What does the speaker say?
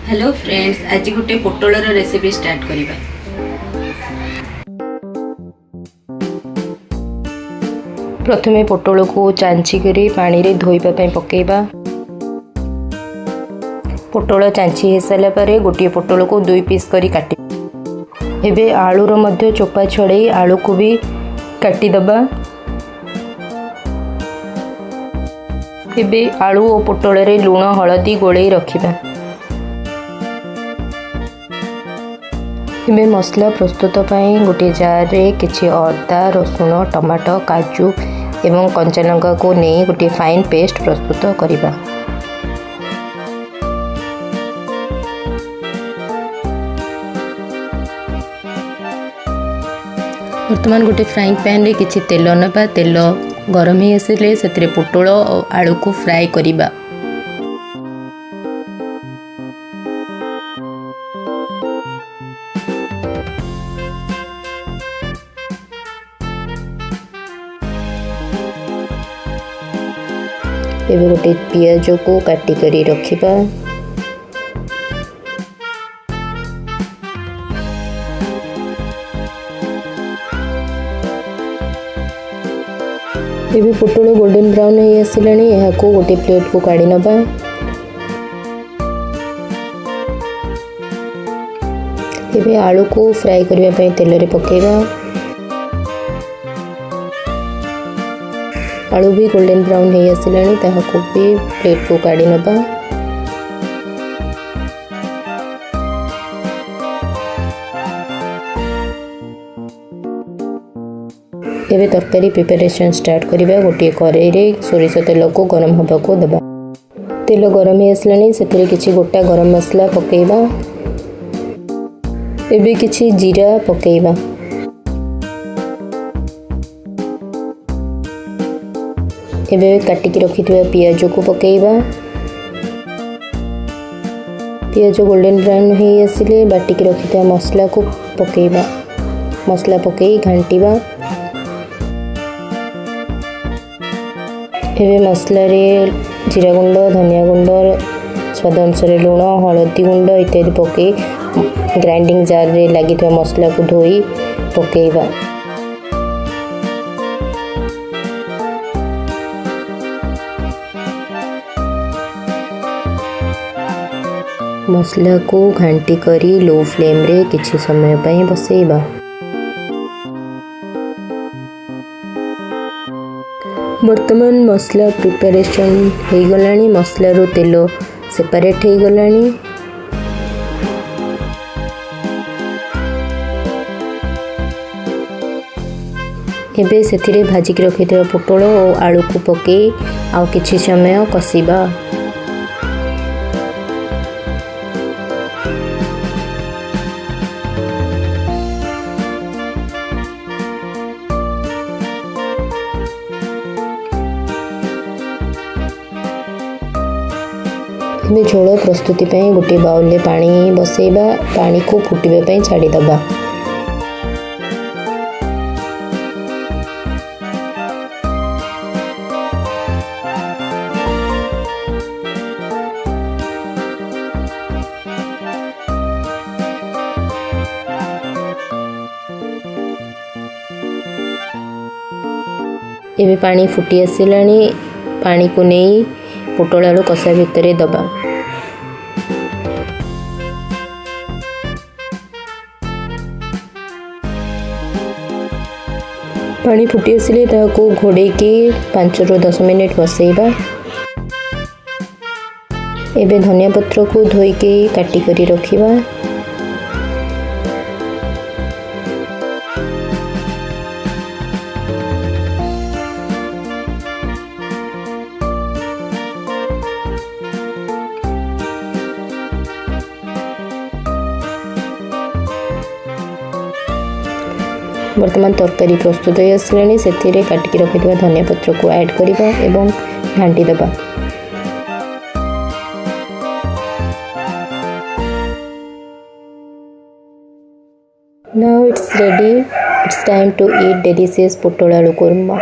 Hello friends, आज गोटे Buttler recipe start करिबा। प्रथमे पोटल को चांची करी पानी रे धोइबा पई पकेइबा। पोटल चांची हे साला परे गोटे पोटल को 2 पीस करी काटि। एबे आलू रो मध्य चोपा छड़े आलू को भी काटि दबा। एबे आलू और पोटल रे लूण हळदी गोळेई रखिबा। एबे मसला प्रस्तुत पाई गोटे जार रे किछि अदा रसुण टमाटो काजू एवं कंचा लंका को नहीं गोटे फाइन पेस्ट प्रस्तुत करिबा। वर्तमान गोटे फ्राइंग पैन रे किछि तेल नबा। तेल गरम ही आसिले सेतरे पोटल और आलू को फ्राई करिबा। एबे गोटे पियाज को काटी करी रखिबा। एबे पोटल गोल्डन ब्राउन हो आसिलानी। यहा को गोटे प्लेट को काढी नबा। एबे आलू को फ्राई करबा पई तेल रे पकेबा। आलू भी गोल्डन ब्राउन हो आसिलानी। ताहा को भी प्लेट को काढी नबा। एबे तरकारी प्रिपरेशन स्टार्ट करिबा। गोटे कड़ाई रे सोरिष तेल को गरम होबा को दबा। तेल गरम हो आसिलानी। सेतरे किछि गोटा गरम मसला पकेइबा। एबे किछि जीरा पकेइबा। एबे काटिकी रखिथिबा पियाज को पकेइबा। पियाज गोल्डन ब्राउन हो आसिले बाटिकी रखिथिबा मसला को पकेइबा। मसला पकेई घांटीबा। एबे मसला रे जीरा गुंड धनिया गुंड स्वाद अनुसार लूण हळदी गुंड इत्यादि पके ग्राइंडिंग जार रे लागिथिबा मसला को धोई पकेइबा। मसला को घांटी करी लो फ्लेम रे किछि समय पई बसेइबा। वर्तमान मसला प्रिपरेशन हो गलानी। मसला रो तेल सेपरेट हो गलानी। एबे सेथिरे भाजी के रखिथिबा पोटल और आलू को पके आ किछि समय कसिबा। एबे झोल प्रस्तुति पई गोटे बाउल ले पानी बसेइबा। पानी को फुटिबे पई छाडी दबा। एबे पानी फुटी आसिलानी। पानी को नहीं पोटल आलू कषा भितर दबा। पानी फुटी आसिले ताको घोड़े के 5 ରୁ 10 मिनिट बसेइबा। एबे धनिया पत्र को धोई के काटी करी रखिबा। वर्तमान तरकारी प्रस्तुत हो आसिलानी। सेथिरे काटिकी रखिथिबा धनिया पत्र को ऐड करिबा एवं घांटी दबा। Now it's ready. It's time to eat delicious Potala Korma.